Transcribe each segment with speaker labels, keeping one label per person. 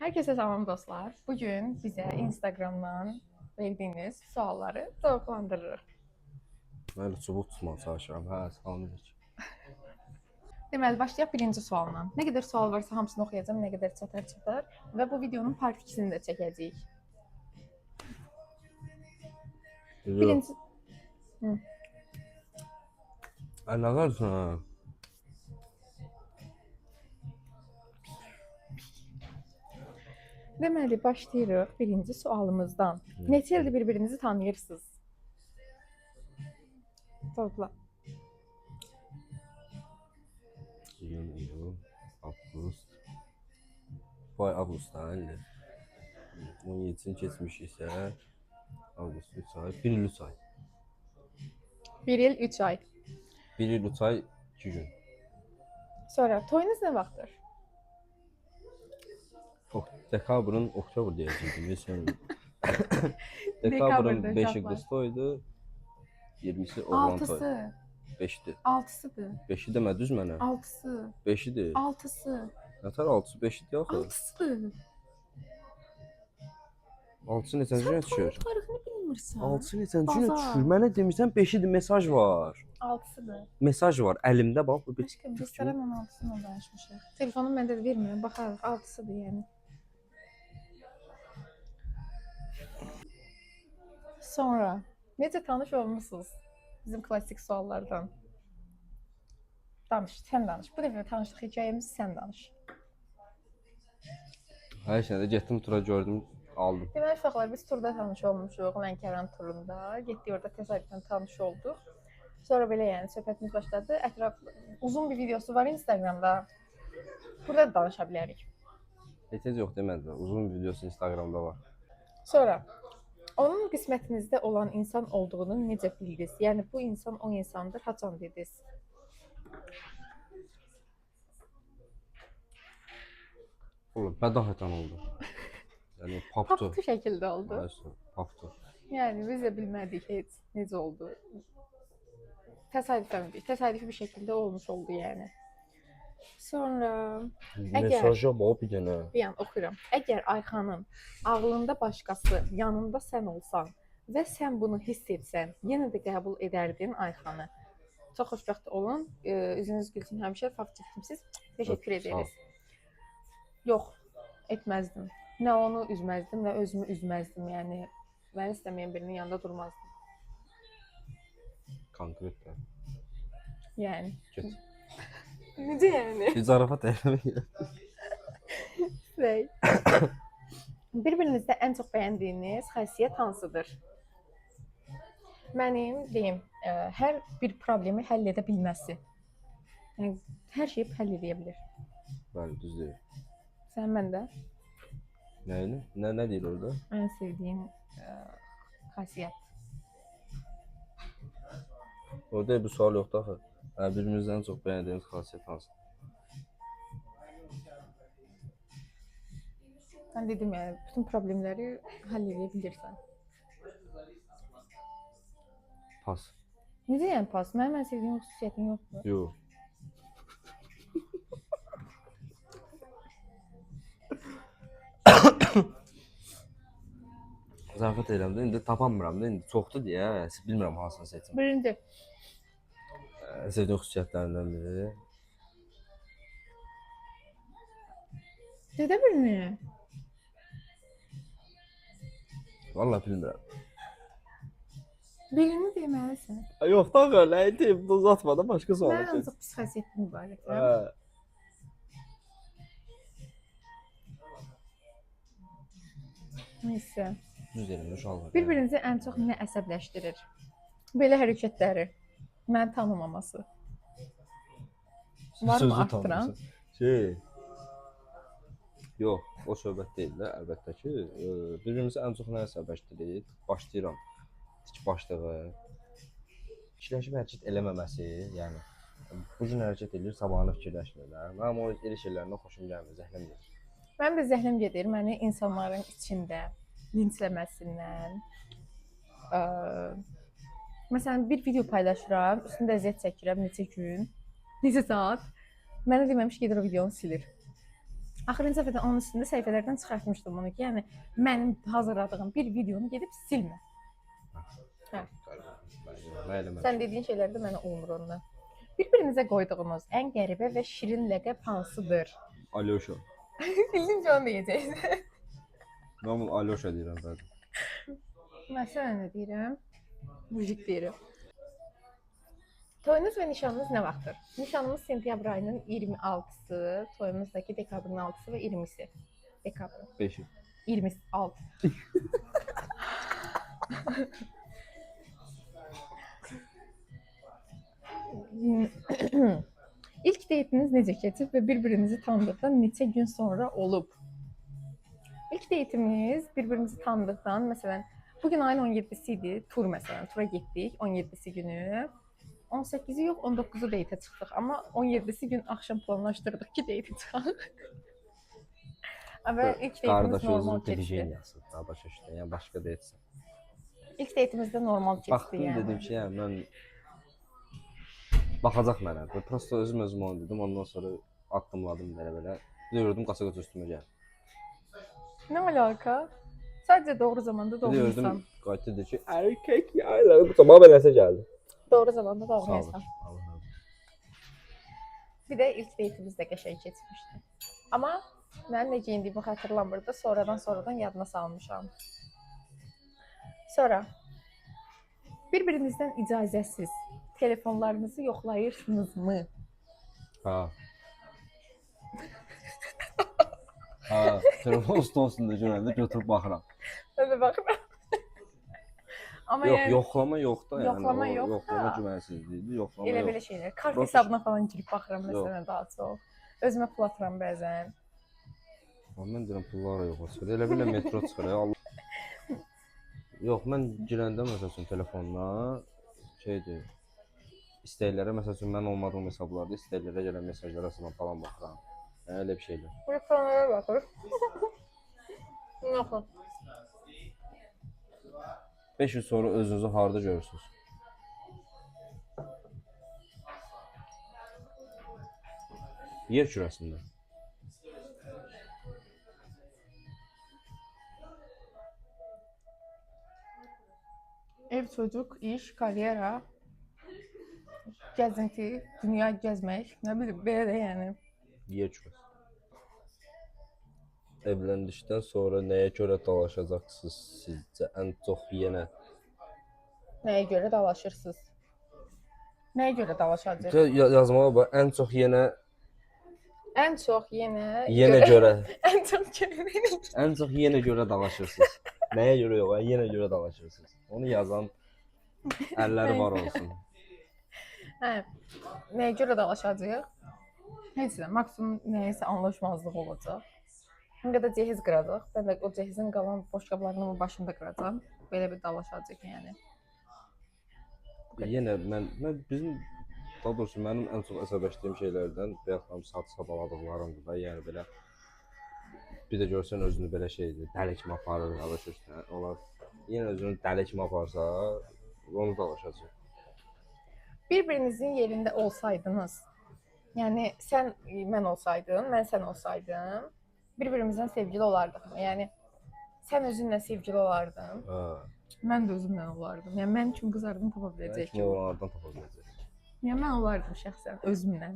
Speaker 1: Herkese salam dostlar. Bugün bize Instagram'dan verdiğiniz sualları cevaplandırırıq.
Speaker 2: Mən çubuq tutmağa çalışıram. Hə, salamlayır.
Speaker 1: Deməli, başlayaq birinci sualla. Nə qədər sual varsa hamısını oxuyacağam, nə qədər çatar. Və bu videonun part 2-sini də çəkəcəyik. Birinci...
Speaker 2: Nə qarsan?
Speaker 1: Deməli, başlayırıq birinci sualımızdan. Neçə ildir bir-birinizi tanıyırsınız? Topla.
Speaker 2: İyun, avqust. Bu ay avqustdan ildir. 17-sini keçmiş isə avqust 3 ay, 1 il 3 ay.
Speaker 1: 1 il 3 ay.
Speaker 2: 1 il 3 ay 2 gün.
Speaker 1: Sonra toyunuz nə vaxtdır?
Speaker 2: Dekabrın, oktyabr deyəcəkdim. Dekabrın 5-i qız toydu, 20-si oğlan toydu.
Speaker 1: 6'sı.
Speaker 2: 5-dir.
Speaker 1: 6'sıdır.
Speaker 2: 5-i demə düz mənə.
Speaker 1: 6'sı.
Speaker 2: 5-idir.
Speaker 1: 6'sı.
Speaker 2: Nətər 6-sı 5-idir axı?
Speaker 1: 6'sıdır.
Speaker 2: 6-sı neçənci günə düşür?
Speaker 1: Sən tarixini bilmirsən.
Speaker 2: 6-sı neçənci günə düşür? Mənə demirsən 5-idir, mesaj var.
Speaker 1: 6'sıdır.
Speaker 2: Mesaj var əlimdə bax. Bu
Speaker 1: Aşkım biz sənə 6'sını danışmışıq. Telefonum məndə də vermirəm, baxarıq 6'sıdır yəni. Sonra necə tanış olmusunuz? Bizim klasik suallardan. Danış, sən danış. Bu dəfə tanışlıq hekayəmizi sən danış.
Speaker 2: Hər şeydə getdim tura gördüm, aldım.
Speaker 1: Deməli uşaqlar biz turda tanış olmuşuq, Lənkəran turunda. Getdik orada təsadüfən tanış olduq. Sonra belə yəni söhbətimiz başladı. Ətraf uzun bir videosu var Instagramda. Burada da danışa bilərik.
Speaker 2: Heç yox demədilər. Uzun bir videosu Instagramda var.
Speaker 1: Sonra onun qismətinizdə olan insan olduğunu necə bildiniz? Yəni bu insan o insandır, haçan dediniz?
Speaker 2: Oğlum bədahətən oldu. Yəni paptu.
Speaker 1: Paptu şəkildə oldu.
Speaker 2: Ayşə, paptu.
Speaker 1: Yəni biz də bilmədik heç necə oldu. Təsadüfi bir şəkildə olmuş oldu yəni. Sonra
Speaker 2: Mesaja bax bir dənə.
Speaker 1: bir an oxuyuram. Əgər Ayxanın ağlında başqası, yanında sən olsan və sən bunu hiss etsən, yenə də qəbul edərdin Ayxanı. Çox xoşbəxt olun. Üzünüz gülsün həmişə. Fakt çəkimsiz. Təşəkkür ederiz. Yox, etməzdim. Nə onu üzməzdim, nə özümü üzməzdim. Yəni məni istəməyən birinin yanında durmazdım.
Speaker 2: Konkret də.
Speaker 1: Yəni.
Speaker 2: Get.
Speaker 1: Necə yəni?
Speaker 2: Bir zarafat eləmək.
Speaker 1: Bir-birinizdə ən çox bəyəndiyiniz xəssiyyət hansıdır? Mənim deyim, hər bir problemi həll edə bilməsi. Yəni hər şeyi həll edə bilər.
Speaker 2: Bəli, düz deyir.
Speaker 1: Sən məndə
Speaker 2: Nəyini? Nə deyir orada?
Speaker 1: ən sevdiyim xəssiyyət.
Speaker 2: Orada bir sual yoxdur axı. Bir-birinizdən ən çox bəyəndiyiniz xasiyyət hansı?
Speaker 1: Mən dedim yəni, bütün problemləri həll edə bilirsən.
Speaker 2: Pas.
Speaker 1: Necə yəni pas? Mənim ən sevdiyim xüsusiyyətin yoxdur.
Speaker 2: Yox. Zarafat elədim də, indi tapamıram da, indi çoxdur deyə, bilmirəm hansını seçim.
Speaker 1: Birinci.
Speaker 2: Sevdiyim xüsusiyyətlərindən biri.
Speaker 1: Dedə birini.
Speaker 2: Vallahi bilmirəm.
Speaker 1: Birini deməlisən.
Speaker 2: Yox da elə, indi uzatma da başqa sual
Speaker 1: Mən ancaq pis xəssiyyətim ibarətəm. Neysə.
Speaker 2: Düz elində uşaqlar.
Speaker 1: Bir-birinizi ən çox nə əsəbləşdirir? Belə hərəkətləri. Məni tanımaması. Varmı artdıran?
Speaker 2: Yox, o söhbət deyil də, əlbəttə ki. Bir-birimizi ən çox nə əsəbləşdirir? Başlayıram. Tik başlığı. Fikirləşib hərəkət eləməməsi, yəni. Bu gün hərəkət edir, sabahını fikirləşmirlər. Mənim o elə şeylərindən xoşum gəlmir, zəhləm gedir.
Speaker 1: Mənim də zəhləm gedir, məni insanların içində linçləməsindən. Məsələn, bir video paylaşıram, üstündə əziyyət çəkirəm neçə gün, neçə saat. Mənə deməmiş gedir o videonu silir. Axırıncı dəfə də onun üstündə səhifələrdən çıxartmışdım bunu ki, yəni mənim hazırladığım bir videonu gedib silmə. Hə.
Speaker 2: Nə eləmək?
Speaker 1: Sən dediyin şeylər də mənə olmur ondan. Bir-birinizə qoyduğunuz ən qəribə və şirin ləqəb hansıdır?
Speaker 2: Alyoşa.
Speaker 1: Bildim ki, onu deyəcəksən.
Speaker 2: Mən bunu Alyoşa deyirəm zaten.
Speaker 1: Məsələn nə deyirəm? Mujik deyirəm. Toyunuz və nişanınız nə vaxtdır? Nişanımız sentyabr ayının 26-sı, toyumuz da ki dekabrın 6-sı və 20-si. Dekabr.
Speaker 2: 5-i.
Speaker 1: 26. İlk deytiniz necə keçib və bir-birinizi tanıdıqdan neçə gün sonra olub? İlk deytimiz bir-birimizi tanıdıqdan, məsələn, bugün ayın 17-si idi, tur məsələn, tura getdik 17-si günü. 18-i yox, 19-u deytə çıxdıq, amma 17-si gün axşam planlaşdırdıq ki, deytə çıxaq. Və ilk deytimiz normal keçdi.
Speaker 2: Daha başa düşdün, yəni başqa deyilsən.
Speaker 1: İlk deytimizdə normal keçdi
Speaker 2: Baxdım,
Speaker 1: yəni.
Speaker 2: dedim ki, yəni mən baxacaq mənə. Prosta özüm onu dedim, ondan sonra addımladım belə-belə. Gördüm, qaça-qaça üstümə gəldi.
Speaker 1: Nə alaka? Sadəcə doğru zamanda doğru
Speaker 2: Gördüm,
Speaker 1: insan.
Speaker 2: qayıtdı dedi ki, erkek yayla. Bu sabah beləsə gəldi.
Speaker 1: Doğru zamanda doğru
Speaker 2: Sağ
Speaker 1: insan.
Speaker 2: olun.
Speaker 1: Bir də ilk deytimiz də qəşəng keçmişdi. Amma mən nə geyindiyimi xatırlamırdı. Sonradan yadına salmışam. Sonra bir-birinizdən icazəsiz telefonlarınızı yoxlayırsınızmı?
Speaker 2: Ha. Ha, telefon stolunda görəndə götürüb baxıram.
Speaker 1: Mən də baxıram. Amma
Speaker 2: Yox,
Speaker 1: yəni
Speaker 2: yoxlama yox da, yəni.
Speaker 1: yoxlama yox da.
Speaker 2: Yoxlama güvənsizliyidir, yoxlama
Speaker 1: elə
Speaker 2: yox.
Speaker 1: belə şeylər. Kart
Speaker 2: Prosta-
Speaker 1: hesabına falan girib baxıram məsələn daha çox. Özümə pul atıram bəzən.
Speaker 2: Mən deyirəm pullar yox olsun. Elə belə metro çıxır ya. Allah. Yox, mən girəndə məsəl üçün telefonla şeydir. İstəklərə məsəl üçün mən olmadığım hesablarda istəklərə gələn mesajlara falan baxıram. Yəni elə bir şeylər.
Speaker 1: Reklamlara baxır. Yox.
Speaker 2: 5 il sonra özünüzü harda görürsünüz? Yer kürəsində.
Speaker 1: Ev, çocuk, iş, karyera, gəzinti, dünya gəzmək, nə bilim, belə də yəni.
Speaker 2: Yer kürəsi. Evləndikdən sonra nəyə görə dalaşacaqsınız sizcə ən çox yenə?
Speaker 1: Nəyə görə dalaşırsınız? Nəyə görə dalaşacaq?
Speaker 2: Yazmağa bax, ən çox yenə
Speaker 1: Ən çox yenə
Speaker 2: görə.
Speaker 1: ən çox görə.
Speaker 2: Ən çox yenə görə dalaşırsınız. Nəyə görə yox, yenə görə dalaşırsınız. Onu yazan əlləri var olsun.
Speaker 1: Hə. Nəyə görə dalaşacağıq? Heç nə, maksimum nəyəsə anlaşmazlıq olacaq. İndi də cehiz qıracaq. Mən də o cehizin qalan boşqablarını başımda qıracağam. Belə bir dalaşacaq yəni.
Speaker 2: Yenə mən bizim daha doğrusu mənim ən çox əsəbləşdiyim şeylərdən bayaqdan saçsabaladıqlarımdır da, yəni belə bir də görsən özünü belə şeydir, dəli kimi aparır, dalaşırsan. Onlar yenə özünü dəli kimi aparsa, onu dalaşacaq.
Speaker 1: Bir-birinizin yerində olsaydınız, yəni sən mən olsaydın, mən sən olsaydım, bir-birimizdən sevgili olardıq. Yəni sən özünlə sevgili olardın,
Speaker 2: Hə.
Speaker 1: mən də özümlə olardım. Yəni mən kimi qızlardan tapa biləcək
Speaker 2: Kim
Speaker 1: ki.
Speaker 2: onlardan tapa biləcək.
Speaker 1: Yəni mən olardım şəxsən özümlə.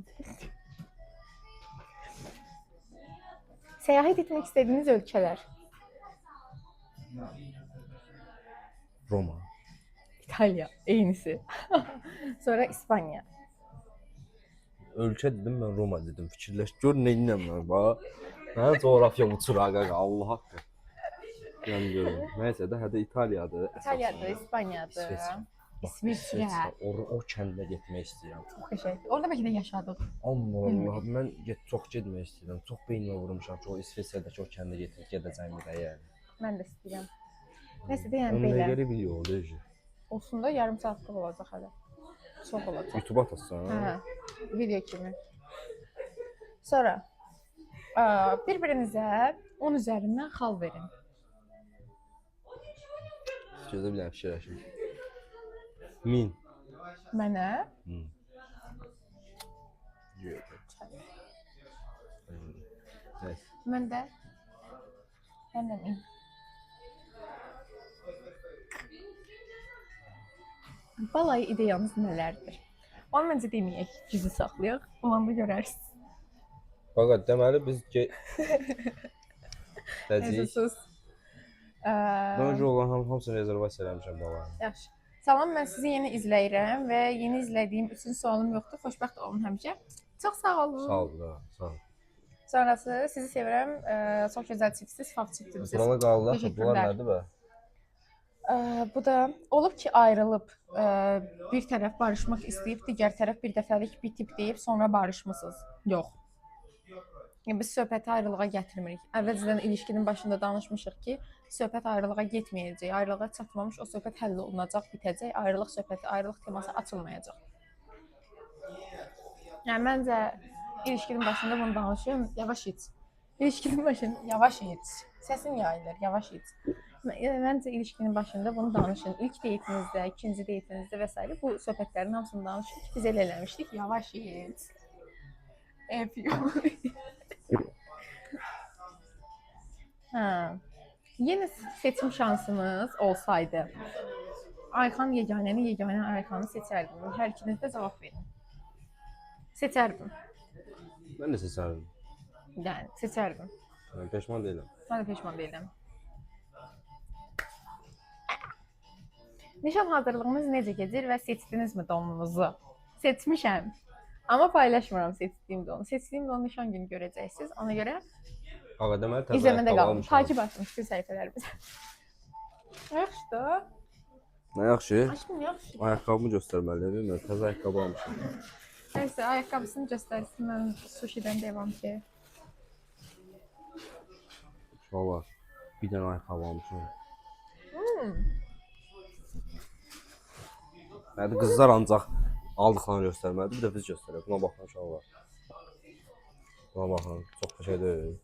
Speaker 1: Səyahət etmək istədiyiniz ölkələr?
Speaker 2: Roma.
Speaker 1: İtaliya, eynisi. Sonra İspanya.
Speaker 2: Ölkə dedim, mən Roma dedim. Fikirləş, gör nə edirəm mən, bax. Mənim coğrafiya uçur ağa, Allah haqqı. Yəni görüm. Nəysə də, hədə İtaliyadır.
Speaker 1: İtaliyadır, İspaniyadır. İsveçrə.
Speaker 2: O kəndə getmək istəyirəm.
Speaker 1: Çox qəşəng. Orada bəlkə də yaşadıq.
Speaker 2: Allah, mən çox getmək istəyirəm. Çox beynimə vurmuşam ki, o İsveçrədəki o kəndə gedəcəyimi də yəni.
Speaker 1: Mən də istəyirəm. Nəsə də yəni
Speaker 2: Ona
Speaker 1: belə.
Speaker 2: görə bir yol deyil.
Speaker 1: Olsun da yarım saatlıq olacaq hələ. Çox olacaq.
Speaker 2: YouTube atasın.
Speaker 1: Hə, video kimi. Sonra bir-birinizə 10 üzərindən xal verin.
Speaker 2: Gözlə bir dənə fikirləşim. 1000.
Speaker 1: Mənə
Speaker 2: Yox. Nəysə.
Speaker 1: Mən də həmən balayı ideyanız nələrdir? Onu məncə deməyək, gizli saxlayaq. Olanda görərsiniz.
Speaker 2: Fakat deməli biz Dəcik.
Speaker 1: Əzəsiz.
Speaker 2: Önce olan hamısını rezervasiya eləmişəm balayı.
Speaker 1: Yaxşı. Salam, mən sizi yeni izləyirəm və yeni izlədiyim üçün sualım yoxdur. Xoşbəxt olun həmişə. Çox sağ olun.
Speaker 2: Sağ ol, da, sağ ol.
Speaker 1: Sonrası sizi sevirəm. Çox gözəl çiftsiz, fakt çiftsiz.
Speaker 2: Buralı qaldı.
Speaker 1: Teşekkürlər.
Speaker 2: Bunlar nədir bə?
Speaker 1: Bu da olub ki, ayrılıb bir tərəf barışmaq istəyib, digər tərəf bir dəfəlik bitib deyib, sonra barışmısınız. Yox. Yəni biz söhbəti ayrılığa gətirmirik. Əvvəlcədən ilişkinin başında danışmışıq ki, söhbət ayrılığa getməyəcək, ayrılığa çatmamış o söhbət həll olunacaq, bitəcək, ayrılıq söhbəti, ayrılıq teması açılmayacaq. Yəni məncə ilişkinin başında bunu danışıyorum, yavaş iç. İlişkinin başında yavaş iç. Səsin yayılır, yavaş iç. Məncə ilişkinin başında bunu danışın. İlk deytinizdə, ikinci deytinizdə və s. bu söhbətlərin hamısını danışın ki, biz elə eləmişdik. Yavaş iç. Yeni seçim şansınız olsaydı, Ayxan yeganəni, yeganə Ayxanı seçərdim. Hər ikiniz də cavab verin. Seçərdim.
Speaker 2: Mən də seçərdim.
Speaker 1: Yəni, seçərdim.
Speaker 2: Yəni, peşman deyiləm.
Speaker 1: Mən də peşman deyiləm. Nişan hazırlığınız necə gedir və seçdinizmi donunuzu? Seçmişəm. Amma paylaşmıram seçdiyim donu. Seçdiyim donu nişan günü görəcəksiniz. Ona görə
Speaker 2: Ağa deməli təzə
Speaker 1: izləmədə qalın.
Speaker 2: almışam.
Speaker 1: Takip atın fikir səhifələrimizi. Yaxşı da.
Speaker 2: Nə yaxşı?
Speaker 1: Aşkım yaxşı.
Speaker 2: Ayaqqabımı göstərməliyəm, mən təzə ayaqqabı almışam.
Speaker 1: Neyse ayakkabısını göstersin. Ben sushi'den devam ki.
Speaker 2: Valla bir dənə ayaqqabı almışam. Nədir, qızlar ancaq aldıqlarını göstərməlidir, bir də biz göstərək. Buna baxın uşaqlar. Buna baxın, çox bir şey deyil.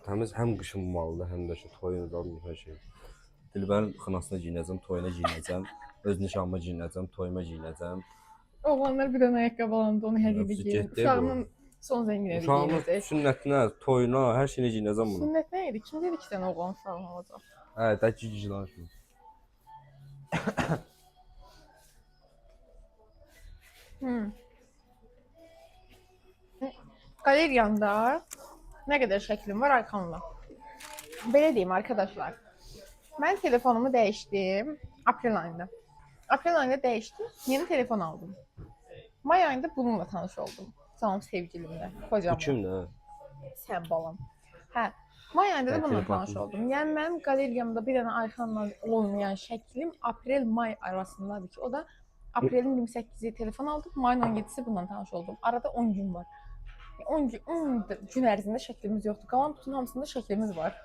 Speaker 2: Təmiz həm qışın malıdır, həm də ki, toyun uzadılmış hər şey. Dilbərin xınasına giyinəcəm, toyuna giyinəcəm, öz nişanıma giyinəcəm, toyuma giyinəcəm.
Speaker 1: Oğlanlar bir tane ayakkabı alanda onu her yerde
Speaker 2: Hepsi
Speaker 1: giyiyor.
Speaker 2: ciddi bu.
Speaker 1: Uşağımın son zengine de
Speaker 2: Uşağımın
Speaker 1: giyinecek.
Speaker 2: sünnətinə, toyuna, hər şeyinə giyinəcəm bunu.
Speaker 1: Sünnet neydi? Kim dedi ki sen oğlan uşağın olacak?
Speaker 2: Hə, tək cici danışmır.
Speaker 1: Galeriyanda ne kadar şeklim var Ayxanla. Belə deyim arkadaşlar. Ben telefonumu değiştim April ayında. April ayında değiştim. Yeni telefon aldım. May ayında bununla tanış oldum. Tamam sevgilimle.
Speaker 2: Bu
Speaker 1: Kocamla.
Speaker 2: kimdir?
Speaker 1: Sen balam. Hə. May ayında da
Speaker 2: Ben
Speaker 1: bununla
Speaker 2: telefon
Speaker 1: tanış
Speaker 2: aldım.
Speaker 1: oldum. Yəni mənim qaleriyamda bir dənə Ayxanla olmayan şəklim aprel-may arasındadır ki, o da aprelin 28-i telefon aldım, mayın 17-si bununla tanış oldum. Arada 10 gün var. 10 gün ərzində şəklimiz yoxdur. Qalan bütün hamısında şəklimiz var.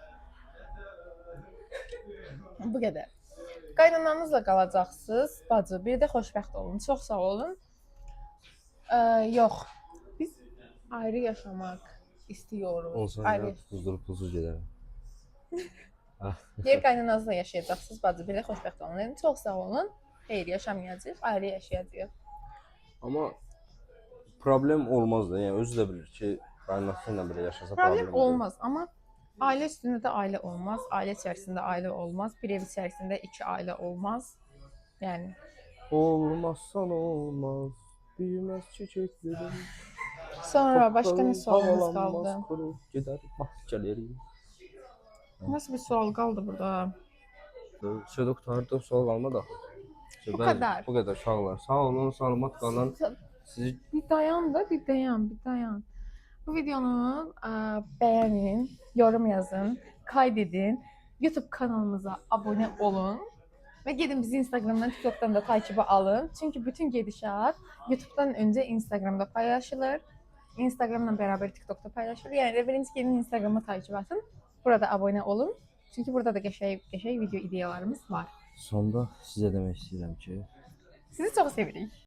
Speaker 1: Bu qədər. Qaynananızla qalacaqsınız, bacı. Bir də xoşbəxt olun. Çox sağ olun. Yox. Biz ayrı yaşamaq istiyoruz.
Speaker 2: Olsan
Speaker 1: Ayrı.
Speaker 2: ya, puzdurup puzsuz gedərəm.
Speaker 1: Yer qaynananızla yaşayacaqsınız, bacı. Bir də xoşbəxt olun. Yəni, çox sağ olun. Xeyr, yaşamayacağıq, ayrı yaşayacağıq.
Speaker 2: Amma problem olmaz da, yəni özü də bilir ki, qaynanası ilə belə yaşasa
Speaker 1: Problem
Speaker 2: deyil.
Speaker 1: olmaz, amma ailə üstündə də ailə olmaz. Ailə içərisində ailə olmaz. Bir ev içərisində iki ailə olmaz. Yəni,
Speaker 2: Olmazsan olmaz, büyümez çiçeklerim.
Speaker 1: sonra başqa nə sualımız qaldı?
Speaker 2: Havalanmaz, kurur gider bahçeleri.
Speaker 1: Nasıl bir sual qaldı burada?
Speaker 2: Söyle kurtardı, sual kalmadı.
Speaker 1: Bu kadar.
Speaker 2: Bu kadar uşaqlar. Sağ olun, salamat qalın. Sizi
Speaker 1: Bir dayan da, bir dayan. Bu videonu beğenin, yorum yazın, kaydedin. YouTube kanalımıza abone olun. Ve gidin bizi Instagram'dan, TikTok'tan da takibi alın. Çünkü bütün gedişat YouTube'dan önce Instagram'da paylaşılır. Instagram'la beraber TikTok'ta paylaşılır. Yani biriniz gelin Instagram'a takip atın. Burada abone olun. Çünkü burada da geçey video ideyalarımız var.
Speaker 2: sonda sizə demək istəyirəm ki,
Speaker 1: Sizi çok sevirik.